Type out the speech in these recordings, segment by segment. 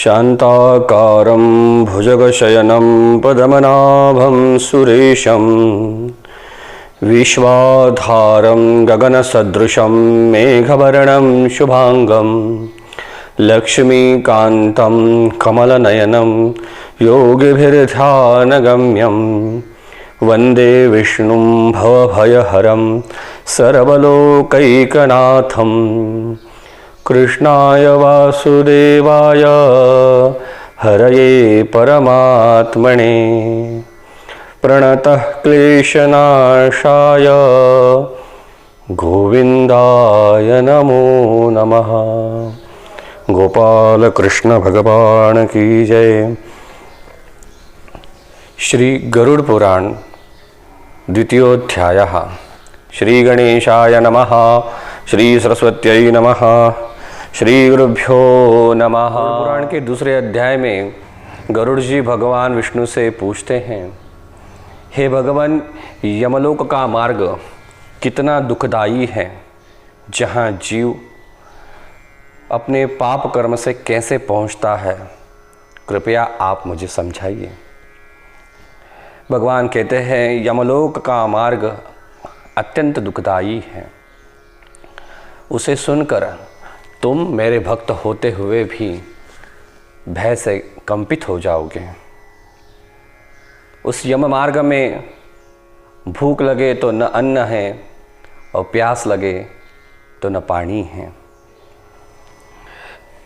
शान्ताकारं भुजगशयनं पद्मनाभं सुरेशं विश्वाधारं गगनसदृशं मेघवर्णं शुभांगं लक्ष्मीकान्तं कमलनयनं योगिभिर्ध्यानगम्यं वन्दे विष्णुं भवभयहरं सर्वलोकैकनाथं कृष्णाय वासुदेवाय हरये परमात्मने प्रणतः क्लेशनाशाय गोविंदाय नमो नमः। गोपाल कृष्ण भगवान की जय। श्री गरुड़ पुराण द्वितीयोध्यायः। श्री गणेशाय नमः। श्री सरस्वत्यै नमः। श्री गुरुभ्यो नमः। पुराण के दूसरे अध्याय में गरुड़ जी भगवान विष्णु से पूछते हैं, हे भगवान, यमलोक का मार्ग कितना दुखदाई है, जहाँ जीव अपने पाप कर्म से कैसे पहुँचता है, कृपया आप मुझे समझाइए। भगवान कहते हैं, यमलोक का मार्ग अत्यंत दुखदाई है। उसे सुनकर तुम मेरे भक्त होते हुए भी भय से कंपित हो जाओगे। उस यम मार्ग में भूख लगे तो न अन्न है और प्यास लगे तो न पानी है।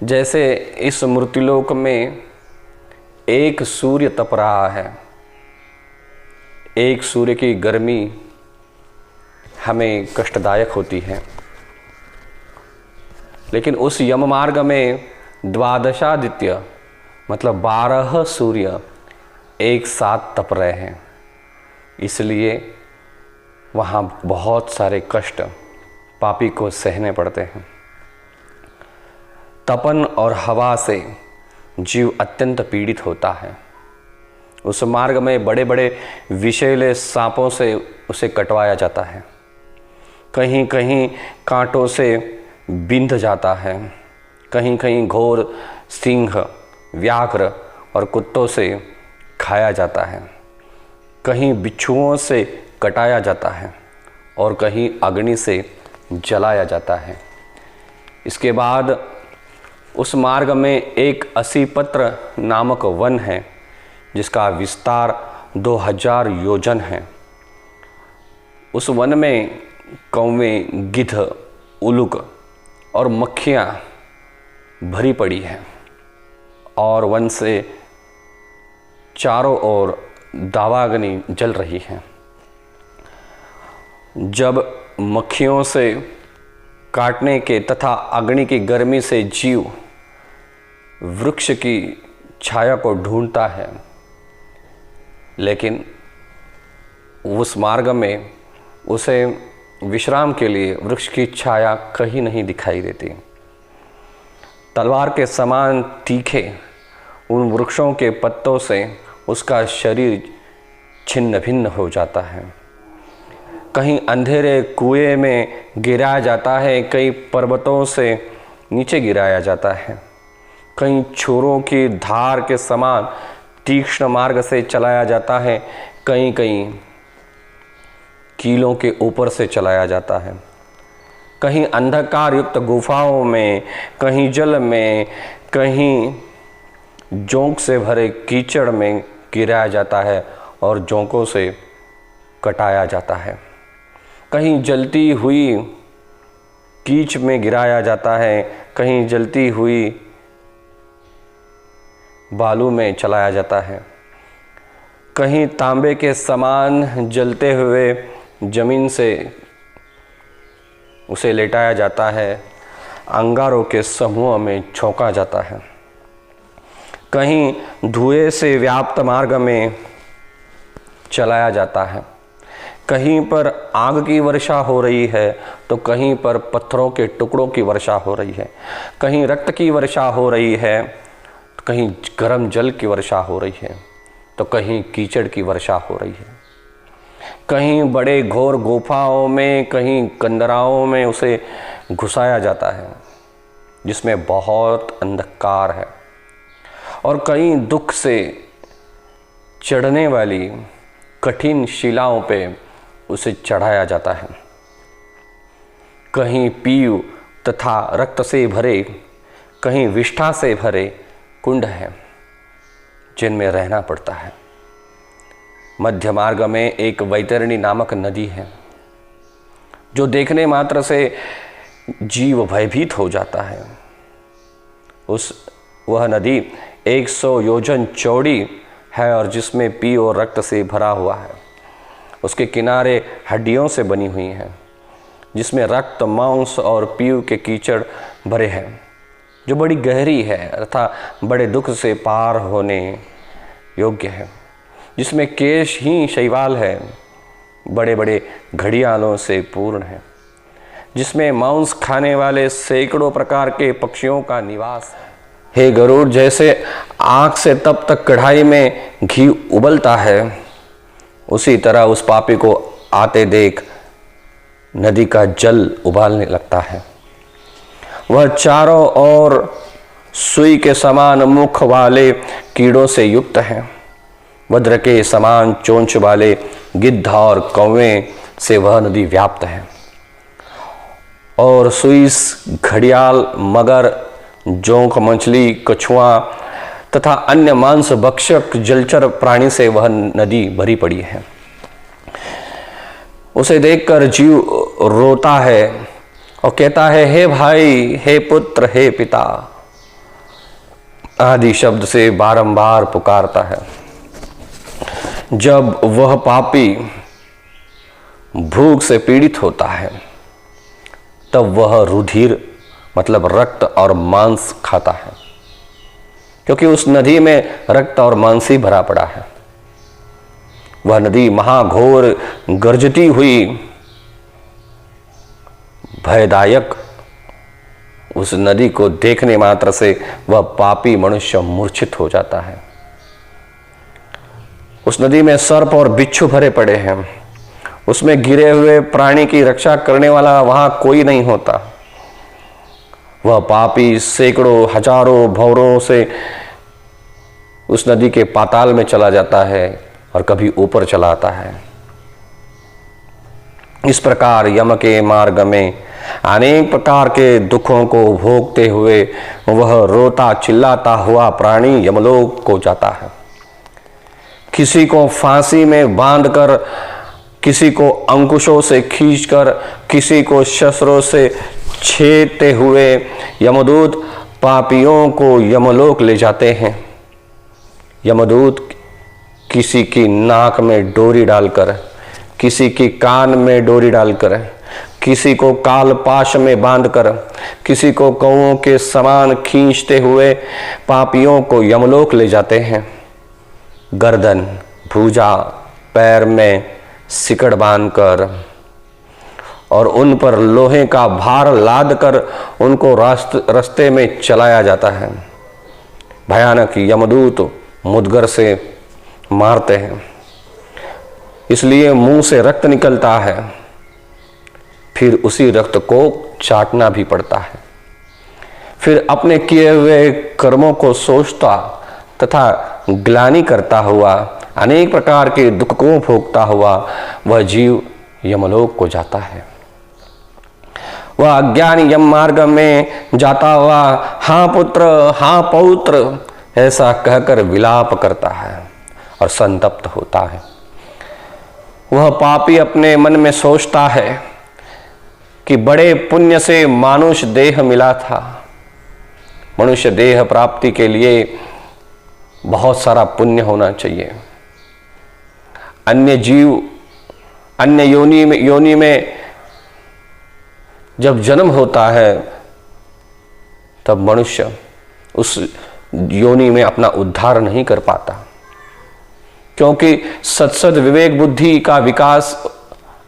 जैसे इस मृत्युलोक में एक सूर्य तप रहा है, एक सूर्य की गर्मी हमें कष्टदायक होती है, लेकिन उस यम मार्ग में द्वादशादित्य मतलब 12 सूर्य एक साथ तप रहे हैं, इसलिए वहाँ बहुत सारे कष्ट पापी को सहने पड़ते हैं। तपन और हवा से जीव अत्यंत पीड़ित होता है। उस मार्ग में बड़े बड़े विषैले सांपों से उसे कटवाया जाता है, कहीं कहीं कांटों से बिंध जाता है, कहीं कहीं घोर सिंह, व्याघ्र और कुत्तों से खाया जाता है, कहीं बिच्छुओं से कटाया जाता है और कहीं अग्नि से जलाया जाता है। इसके बाद उस मार्ग में एक असीपत्र नामक वन है, जिसका विस्तार 2000 योजन है। उस वन में कौवे, गिद्ध, उल्लूक और मक्खियाँ भरी पड़ी हैं और वन से चारों ओर दावाग्नि जल रही है। जब मक्खियों से काटने के तथा अग्नि की गर्मी से जीव वृक्ष की छाया को ढूंढता है, लेकिन उस मार्ग में उसे विश्राम के लिए वृक्ष की छाया कहीं नहीं दिखाई देती। तलवार के समान तीखे उन वृक्षों के पत्तों से उसका शरीर छिन्न भिन्न हो जाता है। कहीं अंधेरे कुएं में गिराया जाता है, कहीं पर्वतों से नीचे गिराया जाता है, कहीं छोरों की धार के समान तीक्ष्ण मार्ग से चलाया जाता है, कहीं कहीं कीलों के ऊपर से चलाया जाता है, कहीं अंधकार युक्त गुफाओं में, कहीं जल में, कहीं जोंक से भरे कीचड़ में गिराया जाता है और जोंकों से कटाया जाता है, कहीं जलती हुई कीच में गिराया जाता है, कहीं जलती हुई बालू में चलाया जाता है, कहीं तांबे के समान जलते हुए जमीन से उसे लेटाया जाता है, अंगारों के समूह में झोंका जाता है, कहीं धुएं से व्याप्त मार्ग में चलाया जाता है, कहीं पर आग की वर्षा हो रही है तो कहीं पर पत्थरों के टुकड़ों की वर्षा हो रही है, कहीं रक्त की वर्षा हो रही है, कहीं गर्म जल की वर्षा हो रही है तो कहीं कीचड़ की वर्षा हो रही है, कहीं बड़े घोर गुफाओं में, कहीं कंदराओं में उसे घुसाया जाता है, जिसमें बहुत अंधकार है। और कई दुख से चढ़ने वाली कठिन शिलाओं पे उसे चढ़ाया जाता है। कहीं पीव तथा रक्त से भरे, कहीं विष्ठा से भरे कुंड हैं जिनमें रहना पड़ता है। मध्य मार्ग में एक वैतरणी नामक नदी है जो देखने मात्र से जीव भयभीत हो जाता है। वह नदी 100 योजन चौड़ी है और जिसमें पी और रक्त से भरा हुआ है। उसके किनारे हड्डियों से बनी हुई हैं जिसमें रक्त, मांस और पीव के कीचड़ भरे हैं, जो बड़ी गहरी है अर्थात बड़े दुख से पार होने योग्य है। जिसमें केश ही शैवाल है, बड़े बड़े घड़ियालों से पूर्ण है। जिसमें मांस खाने वाले सैकड़ों प्रकार के पक्षियों का निवास है। हे गरुड़, जैसे आग से तब तक कढ़ाई में घी उबलता है, उसी तरह उस पापी को आते देख नदी का जल उबालने लगता है। वह चारों ओर सुई के समान मुख वाले कीड़ों से युक्त है। वज्र के समान चोंच वाले गिद्ध और कौवे से वह नदी व्याप्त है। और सुई, घड़ियाल, मगर, जोंक मछली, कछुआ तथा अन्य मांस भक्षक जलचर प्राणी से वह नदी भरी पड़ी है। उसे देखकर जीव रोता है और कहता है, हे भाई, हे पुत्र, हे पिता आदि शब्द से बारंबार पुकारता है। जब वह पापी भूख से पीड़ित होता है तब वह रुधिर मतलब रक्त और मांस खाता है, क्योंकि उस नदी में रक्त और मांस ही भरा पड़ा है। वह नदी महाघोर गर्जती हुई भयदायक, उस नदी को देखने मात्र से वह पापी मनुष्य मूर्छित हो जाता है। उस नदी में सर्प और बिच्छू भरे पड़े हैं। उसमें गिरे हुए प्राणी की रक्षा करने वाला वहां कोई नहीं होता। वह पापी सैकड़ों, हजारों भंवरों से उस नदी के पाताल में चला जाता है और कभी ऊपर चला आता है। इस प्रकार यम के मार्ग में अनेक प्रकार के दुखों को भोगते हुए वह रोता चिल्लाता हुआ प्राणी यमलोक को जाता है। किसी को फांसी में बांधकर, किसी को अंकुशों से खींचकर, किसी को शस्त्रों से छेदते हुए यमदूत पापियों को यमलोक ले जाते हैं। यमदूत किसी की नाक में डोरी डालकर, किसी की कान में डोरी डालकर, किसी को कालपाश में बांधकर, किसी को कौओं के समान खींचते हुए पापियों को यमलोक ले जाते हैं। गर्दन, भुजा, पैर में सिकड़ बांधकर और उन पर लोहे का भार लाद कर उनको रास्ते में चलाया जाता है। भयानक यमदूत मुदगर से मारते हैं, इसलिए मुंह से रक्त निकलता है, फिर उसी रक्त को चाटना भी पड़ता है। फिर अपने किए हुए कर्मों को सोचता तथा ग्लानि करता हुआ, अनेक प्रकार के दुख को भोगता हुआ वह जीव यमलोक को जाता है। वह अज्ञानी यम मार्ग में जाता हुआ हाँ पुत्र, हाँ पौत्र ऐसा कहकर विलाप करता है और संतप्त होता है। वह पापी अपने मन में सोचता है कि बड़े पुण्य से मानुष देह मिला था। मनुष्य देह प्राप्ति के लिए बहुत सारा पुण्य होना चाहिए। अन्य जीव अन्य योनि में जब जन्म होता है तब मनुष्य उस योनि में अपना उद्धार नहीं कर पाता, क्योंकि सत्सद विवेक बुद्धि का विकास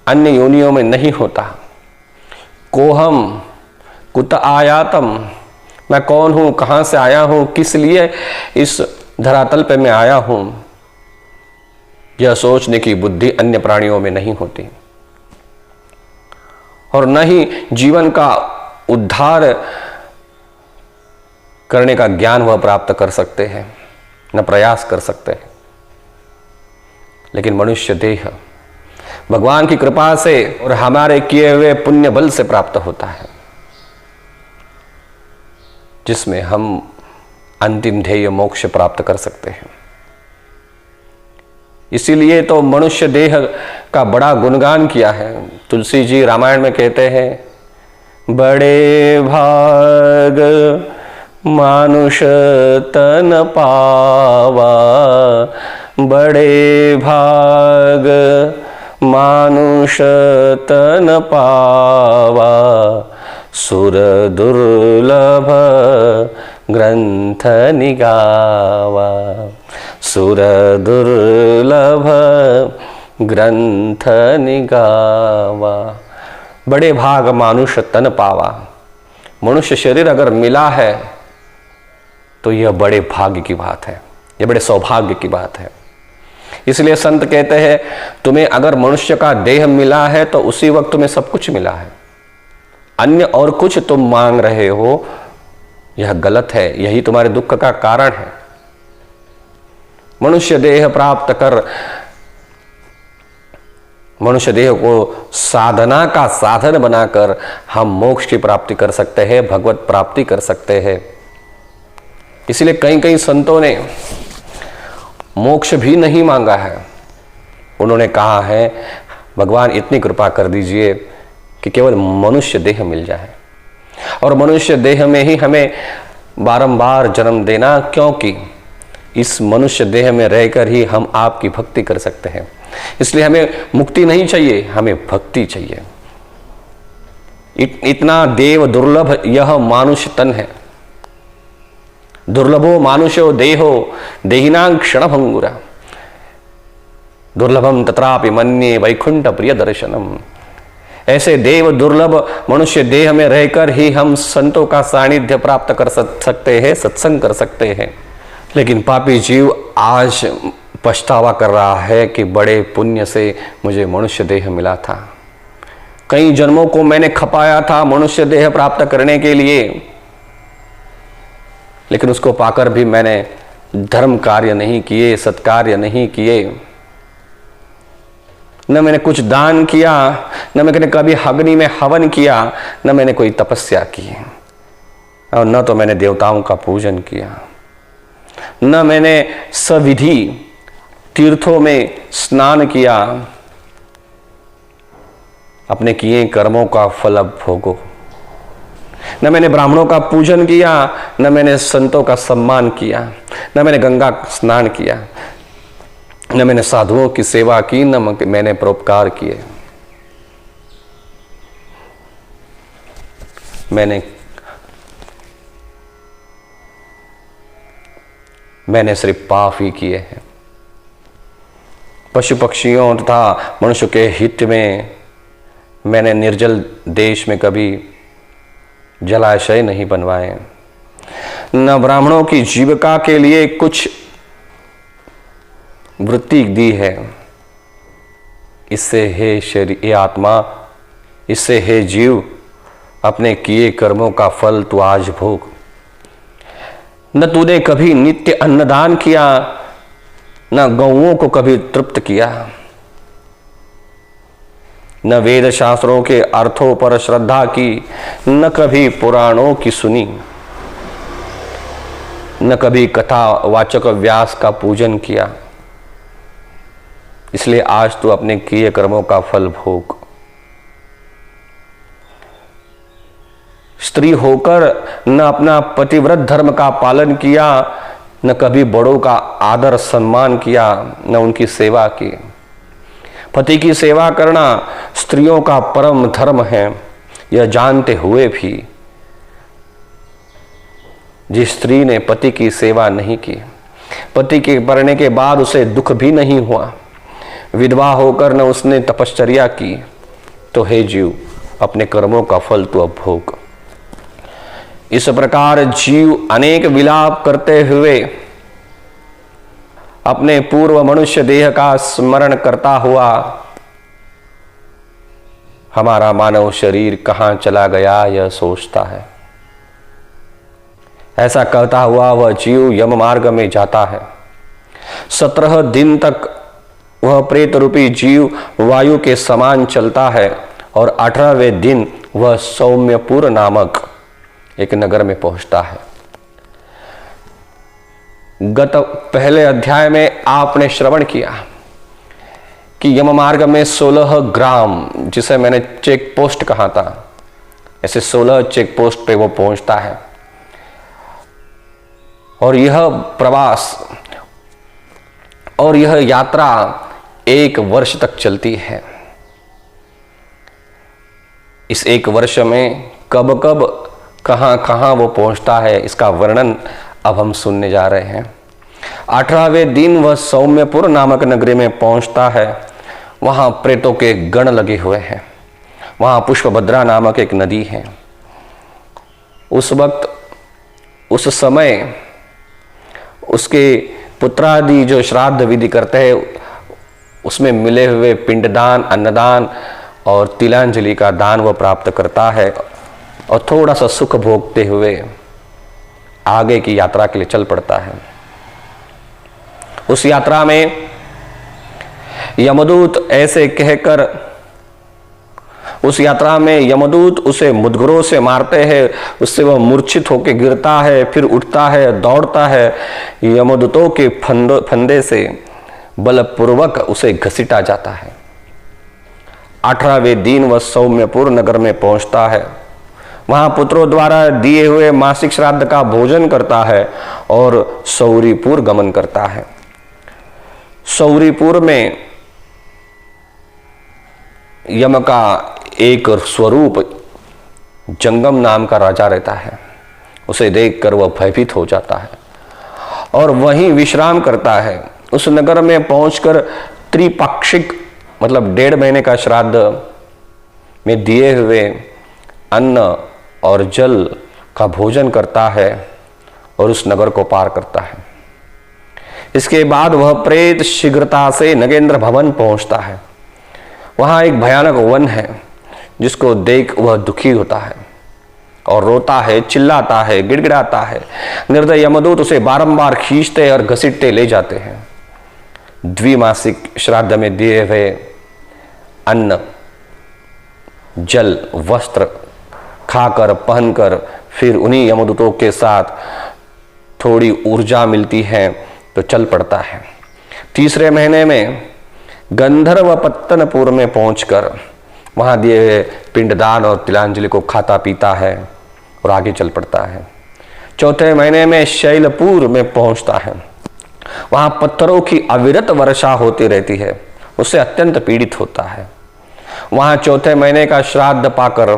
अन्य योनियों में नहीं होता। कोहम कुत आयातम, मैं कौन हूं, कहां से आया हूं, किस लिए इस धरातल पे मैं आया हूं, यह सोचने की बुद्धि अन्य प्राणियों में नहीं होती और न ही जीवन का उद्धार करने का ज्ञान वह प्राप्त कर सकते हैं। न प्रयास कर सकते हैं। लेकिन मनुष्य देह भगवान की कृपा से और हमारे किए हुए पुण्य बल से प्राप्त होता है, जिसमें हम अंतिम ध्येय मोक्ष प्राप्त कर सकते हैं। इसीलिए तो मनुष्य देह का बड़ा गुणगान किया है। तुलसी जी रामायण में कहते हैं, बड़े भाग मानुष तन पावा, बड़े भाग मानुष तन पावा, सुर दुर्लभ ग्रंथ निगावा, सुर दुर्लभ ग्रंथ निगावा। बड़े भाग मानुष तन पावा। मनुष्य शरीर अगर मिला है तो यह बड़े भाग्य की बात है, यह बड़े सौभाग्य की बात है। इसलिए संत कहते हैं, तुम्हें अगर मनुष्य का देह मिला है तो उसी वक्त तुम्हें सब कुछ मिला है। अन्य और कुछ तुम मांग रहे हो, यह गलत है, यही तुम्हारे दुख का कारण है। मनुष्य देह प्राप्त कर, मनुष्य देह को साधना का साधन बनाकर हम मोक्ष की प्राप्ति कर सकते हैं, भगवत प्राप्ति कर सकते हैं। इसलिए कई कई संतों ने मोक्ष भी नहीं मांगा है। उन्होंने कहा है, भगवान इतनी कृपा कर दीजिए कि केवल मनुष्य देह मिल जाए, और मनुष्य देह में ही हमें बारंबार जन्म देना, क्योंकि इस मनुष्य देह में रहकर ही हम आपकी भक्ति कर सकते हैं। इसलिए हमें मुक्ति नहीं चाहिए, हमें भक्ति चाहिए। इतना देव दुर्लभ यह मानुष तन है। दुर्लभो मानुषो देहो देहिनां क्षणभंगुरा, दुर्लभम तत्रापि मन्ये वैकुंठ प्रिय दर्शनम। ऐसे देव दुर्लभ मनुष्य देह में रहकर ही हम संतों का सानिध्य प्राप्त कर सकते हैं, सत्संग कर सकते हैं। लेकिन पापी जीव आज पछतावा कर रहा है कि बड़े पुण्य से मुझे मनुष्य देह मिला था, कई जन्मों को मैंने खपाया था मनुष्य देह प्राप्त करने के लिए, लेकिन उसको पाकर भी मैंने धर्म कार्य नहीं किए, सत्कार्य नहीं किए, न मैंने कुछ दान किया, न मैंने कभी अग्नि में हवन किया, न मैंने कोई तपस्या की, और न तो मैंने देवताओं का पूजन किया, न मैंने सविधि तीर्थों में स्नान किया। अपने किए कर्मों का फल अब भोगो। न मैंने ब्राह्मणों का पूजन किया, न मैंने संतों का सम्मान किया, न मैंने गंगा स्नान किया, न मैंने साधुओं की सेवा की, न मैंने परोपकार किए। मैंने सिर्फ पाप ही किए हैं। पशु पक्षियों तथा मनुष्य के हित में मैंने निर्जल देश में कभी जलाशय नहीं बनवाए, न ब्राह्मणों की जीविका के लिए कुछ वृत्ति दी है। इससे हे शरीर, हे आत्मा, इससे हे जीव, अपने किए कर्मों का फल तू आज भोग। न तूने कभी नित्य अन्नदान किया, न गौओं को कभी तृप्त किया, न वेद शास्त्रों के अर्थों पर श्रद्धा की, न कभी पुराणों की सुनी, न कभी कथा वाचक व्यास का पूजन किया। इसलिए आज तू अपने किए कर्मों का फल भोग। स्त्री होकर न अपना पतिव्रत धर्म का पालन किया, न कभी बड़ों का आदर सम्मान किया, न उनकी सेवा की। पति की सेवा करना स्त्रियों का परम धर्म है, यह जानते हुए भी जिस स्त्री ने पति की सेवा नहीं की, पति के मरने के बाद उसे दुख भी नहीं हुआ, विधवा होकर न उसने तपश्चर्या की, तो हे जीव, अपने कर्मों का फल तू अब भोग। इस प्रकार जीव अनेक विलाप करते हुए अपने पूर्व मनुष्य देह का स्मरण करता हुआ हमारा मानव शरीर कहाँ चला गया यह सोचता है। ऐसा कहता हुआ वह जीव यम मार्ग में जाता है। 17 दिन तक वह प्रेत रूपी जीव वायु के समान चलता है और 18वें दिन वह सौम्यपुर नामक एक नगर में पहुंचता है। गत पहले अध्याय में आपने श्रवण किया कि यम मार्ग में 16 ग्राम, जिसे मैंने चेक पोस्ट कहा था, ऐसे 16 चेक पोस्ट पे वो पहुंचता है और यह प्रवास और यह यात्रा 1 वर्ष तक चलती है। इस 1 वर्ष में कब कब कहां कहां वो पहुंचता है, इसका वर्णन अब हम सुनने जा रहे हैं। 18वें दिन वह सौम्यपुर नामक नगरी में पहुंचता है। वहां प्रेतों के गण लगे हुए हैं। वहां पुष्पभद्रा नामक एक नदी है। उस वक्त, उस समय उसके पुत्रादि जो श्राद्ध विधि करते हैं, उसमें मिले हुए पिंडदान, अन्नदान और तिलांजलि का दान वह प्राप्त करता है और थोड़ा सा सुख भोगते हुए आगे की यात्रा के लिए चल पड़ता है। उस यात्रा में यमदूत ऐसे कहकर, उस यात्रा में यमदूत उसे मुद्गरों से मारते हैं, उससे वह मूर्छित होकर गिरता है, फिर उठता है, दौड़ता है। यमदूतों के फंदे से बलपूर्वक उसे घसीटा जाता है। 18वें दिन वह सौम्यपुर नगर में पहुंचता है। वहां पुत्रों द्वारा दिए हुए मासिक श्राद्ध का भोजन करता है और सौरीपुर गमन करता है। सौरीपुर में यम का एक स्वरूप जंगम नाम का राजा रहता है। उसे देखकर वह भयभीत हो जाता है और वहीं विश्राम करता है। उस नगर में पहुंचकर त्रिपाक्षिक मतलब 1.5 महीने का श्राद्ध में दिए हुए अन्न और जल का भोजन करता है और उस नगर को पार करता है। इसके बाद वह प्रेत शीघ्रता से नगेंद्र भवन पहुंचता है। वहां एक भयानक वन है जिसको देख वह दुखी होता है और रोता है, चिल्लाता है, गिड़गिड़ाता है। निर्दय यमदूत उसे बारंबार खींचते और घसीटते ले जाते हैं। द्विमासिक श्राद्ध में दिए हुए अन्न, जल, वस्त्र खाकर पहनकर फिर उन्हीं यमदूतों के साथ थोड़ी ऊर्जा मिलती है तो चल पड़ता है। 3रे महीने में गंधर्व पत्तनपुर में पहुंचकर वहां दिए हुए पिंडदान और तिलांजलि को खाता पीता है और आगे चल पड़ता है। 4थे महीने में शैलपुर में पहुंचता है। वहां पत्थरों की अविरत वर्षा होती रहती है। उससे अत्यंत पीड़ित होता है। वहां 4थे महीने का श्राद्ध पाकर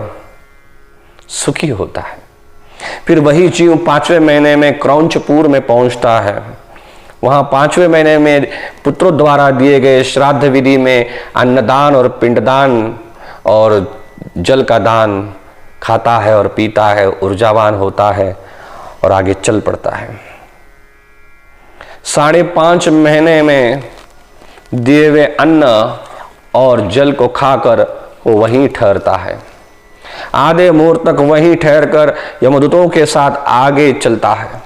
सुखी होता है। फिर वही जीव 5वें महीने में क्रौंचपुर में पहुंचता है। वहां 5वें महीने में पुत्रों द्वारा दिए गए श्राद्ध विधि में अन्नदान और पिंडदान और जल का दान खाता है और पीता है, ऊर्जावान होता है और आगे चल पड़ता है। 5.5 महीने में दिए हुए अन्न और जल को खाकर वो वहीं ठहरता है। आधे मुहूर्त तक वहीं ठहरकर यमदूतों के साथ आगे चलता है।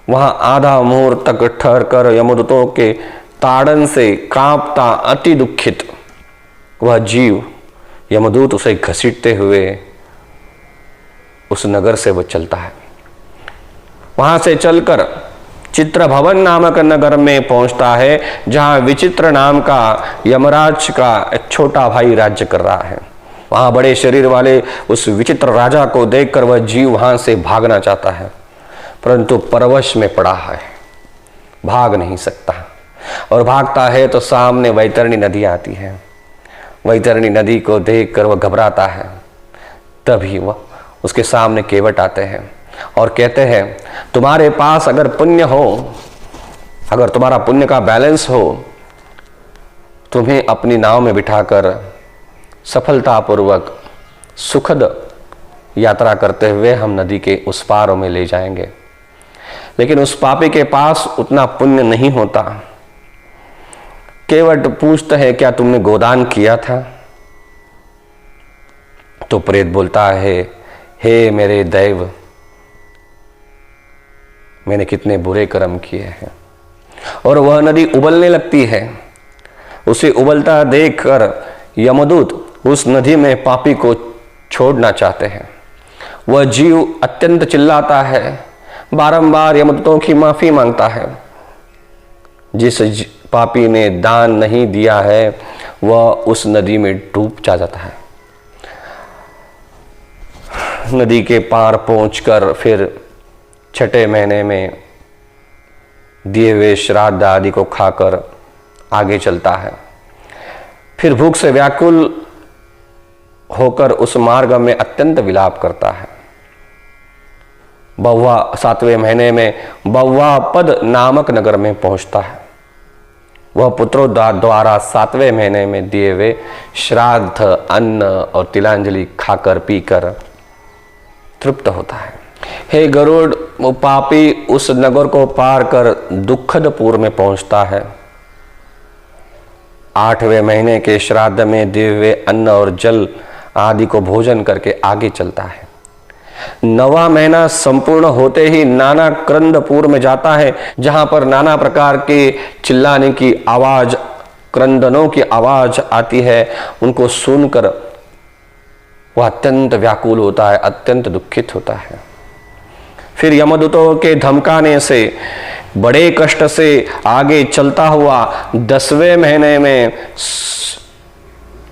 वहां आधा मुहूर्त तक ठहरकर यमदूतों के ताड़न से कांपता, अति दुखित वह जीव, यमदूत उसे घसीटते हुए उस नगर से वह चलता है। वहां से चलकर चित्र भवन नामक नगर में पहुंचता है, जहां विचित्र नाम का यमराज का एक छोटा भाई राज्य कर रहा है। वहां बड़े शरीर वाले उस विचित्र राजा को देखकर वह जीव वहां से भागना चाहता है, परंतु परवश में पड़ा है, भाग नहीं सकता। और भागता है तो सामने वैतरणी नदी आती है। वैतरणी नदी को देखकर वह घबराता है। तभी वह उसके सामने केवट आते हैं और कहते हैं, तुम्हारे पास अगर पुण्य हो, अगर तुम्हारा पुण्य का बैलेंस हो, तुम्हें अपनी नाव में बिठाकर सफलतापूर्वक सुखद यात्रा करते हुए हम नदी के उस पारों में ले जाएंगे। लेकिन उस पापी के पास उतना पुण्य नहीं होता। केवट पूछते हैं, क्या तुमने गोदान किया था? तो प्रेत बोलता है, हे मेरे दैव, मैंने कितने बुरे कर्म किए हैं। और वह नदी उबलने लगती है। उसे उबलता देखकर यमदूत उस नदी में पापी को छोड़ना चाहते हैं। वह जीव अत्यंत चिल्लाता है, बारंबार यमदूतों की माफी मांगता है। जिस पापी ने दान नहीं दिया है वह उस नदी में डूब जाता है। नदी के पार पहुंचकर फिर छठे महीने में दिए हुए श्राद्ध आदि को खाकर आगे चलता है। फिर भूख से व्याकुल होकर उस मार्ग में अत्यंत विलाप करता है। बव्वा 7वें महीने में बव्वा पद नामक नगर में पहुंचता है। वह पुत्रों द्वारा 7वें महीने में दिए हुए श्राद्ध अन्न और तिलांजलि खाकर पीकर तृप्त होता है। हे गरुड़, वो पापी उस नगर को पार कर दुखदपुर में पहुंचता है। 8वें महीने के श्राद्ध में दिए हुए अन्न और जल आदि को भोजन करके आगे चलता है। 9वां महीना संपूर्ण होते ही नाना क्रंदपुर में जाता है, जहां पर नाना प्रकार के चिल्लाने की आवाज, क्रंदनों की आवाज आती है। उनको सुनकर वह अत्यंत व्याकुल होता है, अत्यंत दुखित होता है। फिर यमदूतों के धमकाने से बड़े कष्ट से आगे चलता हुआ 10वें महीने में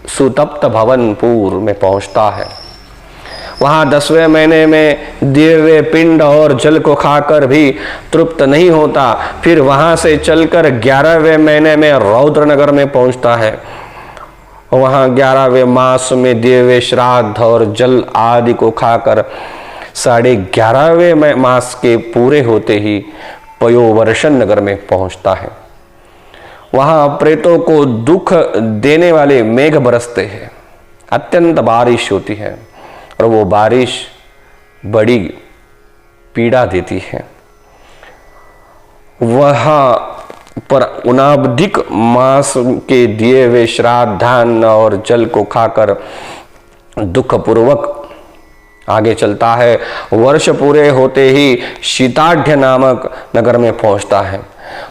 सुतप्त भवनपुर में पहुंचता है। वहां 10वें महीने में दिए हुए पिंड और जल को खाकर भी तृप्त नहीं होता। फिर वहां से चलकर 11वें महीने में रौद्रनगर में पहुंचता है। वहां 11वें मास में दिए हुए श्राद्ध और जल आदि को खाकर 11.5वें मास के पूरे होते ही पयोवर्षण नगर में पहुंचता है। वहां प्रेतों को दुख देने वाले मेघ बरसते हैं, अत्यंत बारिश होती है और वो बारिश बड़ी पीड़ा देती है। वहां पर उनाब्धिक मास के दिए हुए श्राद्ध धान और जल को खाकर दुखपूर्वक आगे चलता है। वर्ष पूरे होते ही शीताढ़ नामक नगर में पहुंचता है।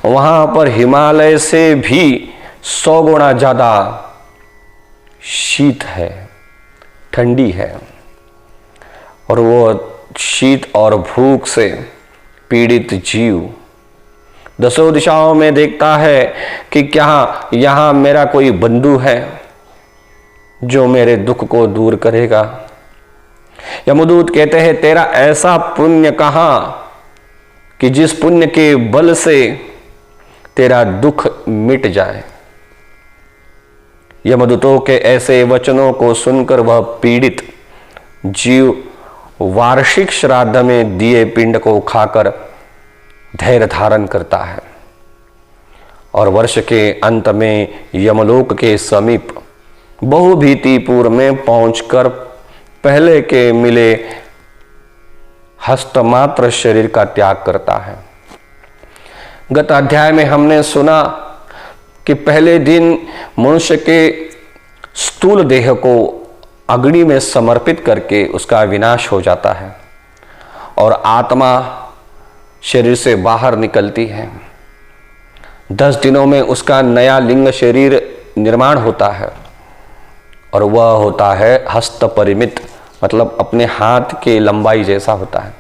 वहां पर हिमालय से भी 100 गुना ज्यादा शीत है, ठंडी है, और वो शीत और भूख से पीड़ित जीव 10 दिशाओं में देखता है कि क्या यहां मेरा कोई बंधु है जो मेरे दुख को दूर करेगा। यमदूत कहते हैं, तेरा ऐसा पुण्य कहां कि जिस पुण्य के बल से तेरा दुख मिट जाए। यमदूतों के ऐसे वचनों को सुनकर वह पीड़ित जीव वार्षिक श्राद्ध में दिए पिंड को खाकर धैर्य धारण करता है और वर्ष के अंत में यमलोक के समीप बहुभीतिपुर में पहुंचकर पहले के मिले हस्तमात्र शरीर का त्याग करता है। गत अध्याय में हमने सुना कि पहले दिन मनुष्य के स्थूल देह को अग्नि में समर्पित करके उसका विनाश हो जाता है और आत्मा शरीर से बाहर निकलती है। 10 दिनों में उसका नया लिंग शरीर निर्माण होता है और वह होता है हस्त परिमित, मतलब अपने हाथ के लंबाई जैसा होता है।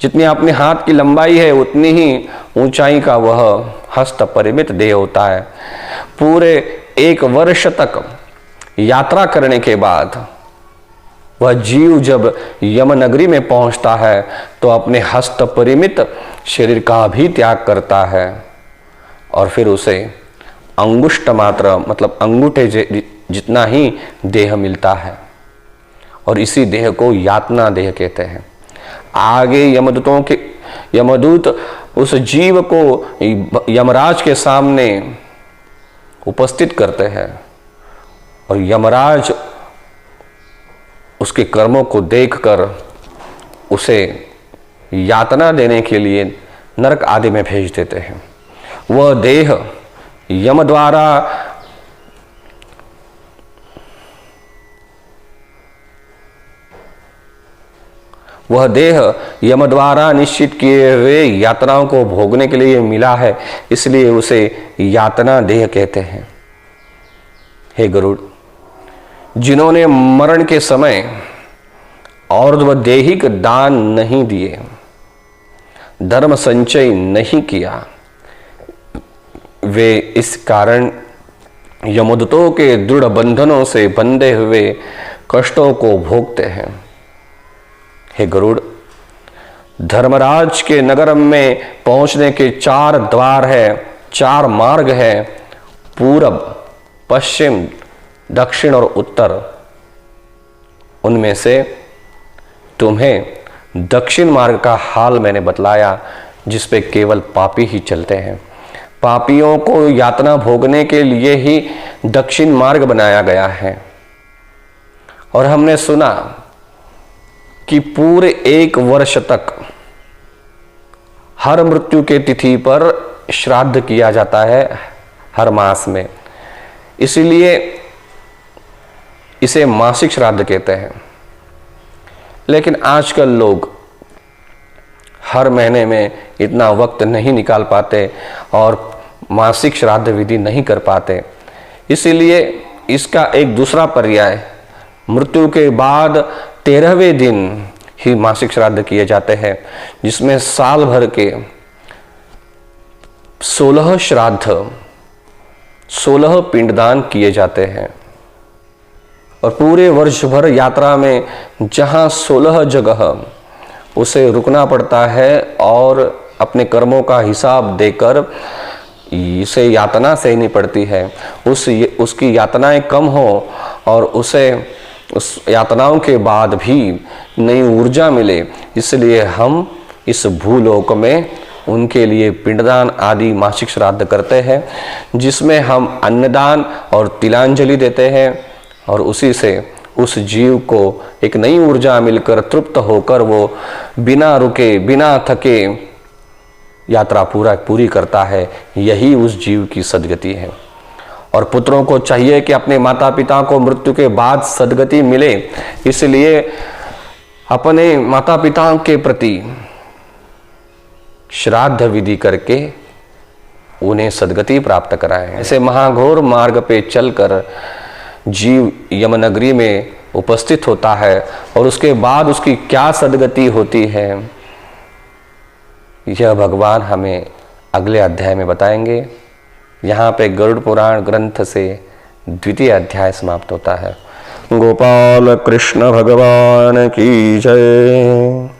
जितनी अपने हाथ की लंबाई है उतनी ही ऊंचाई का वह हस्त परिमित देह होता है। पूरे 1 वर्ष तक यात्रा करने के बाद वह जीव जब यमनगरी में पहुंचता है तो अपने हस्त परिमित शरीर का भी त्याग करता है और फिर उसे अंगुष्ठ मात्र, मतलब अंगूठे जितना ही देह मिलता है और इसी देह को यातना देह कहते हैं। आगे यमदूत उस जीव को यमराज के सामने उपस्थित करते हैं और यमराज उसके कर्मों को देखकर उसे यातना देने के लिए नरक आदि में भेज देते हैं। वह देह यम द्वारा वह देह यम द्वारा निश्चित किए हुए यातनाओं को भोगने के लिए मिला है, इसलिए उसे यातना देह कहते हैं। हे गरुड़, जिन्होंने मरण के समय और दैहिक दान नहीं दिए, धर्म संचय नहीं किया, वे इस कारण यमदूतों के दृढ़ बंधनों से बंधे हुए कष्टों को भोगते हैं। हे गरुड़, धर्मराज के नगर में पहुंचने के 4 द्वार है, 4 मार्ग है, पूरब, पश्चिम, दक्षिण और उत्तर। उनमें से तुम्हें दक्षिण मार्ग का हाल मैंने बतलाया, जिस पे केवल पापी ही चलते हैं। पापियों को यातना भोगने के लिए ही दक्षिण मार्ग बनाया गया है। और हमने सुना कि पूरे 1 वर्ष तक हर मृत्यु के तिथि पर श्राद्ध किया जाता है, हर मास में। इसलिए इसे मासिक श्राद्ध कहते हैं। लेकिन आजकल लोग हर महीने में इतना वक्त नहीं निकाल पाते और मासिक श्राद्ध विधि नहीं कर पाते। इसीलिए इसका एक दूसरा पर्याय, मृत्यु के बाद 13वें दिन ही मासिक श्राद्ध किए जाते हैं, जिसमें साल भर के 16 श्राद्ध, 16 पिंडदान किए जाते हैं। और पूरे वर्ष भर यात्रा में जहां 16 जगह उसे रुकना पड़ता है और अपने कर्मों का हिसाब देकर इसे यातना सहनी पड़ती है, उसकी यातनाएं कम हो और उसे उस यातनाओं के बाद भी नई ऊर्जा मिले, इसलिए हम इस भूलोक में उनके लिए पिंडदान आदि मासिक श्राद्ध करते हैं, जिसमें हम अन्नदान और तिलांजलि देते हैं और उसी से उस जीव को एक नई ऊर्जा मिलकर तृप्त होकर वो बिना रुके, बिना थके यात्रा पूरी करता है। यही उस जीव की सद्गति है। और पुत्रों को चाहिए कि अपने माता पिता को मृत्यु के बाद सद्गति मिले, इसलिए अपने माता पिता के प्रति श्राद्ध विधि करके उन्हें सद्गति प्राप्त कराएं। ऐसे महाघोर मार्ग पे चलकर जीव यमनगरी में उपस्थित होता है और उसके बाद उसकी क्या सद्गति होती है, यह भगवान हमें अगले अध्याय में बताएंगे। यहाँ पे गरुड़ पुराण ग्रंथ से 2वां अध्याय समाप्त होता है। गोपाल कृष्ण भगवान की जय।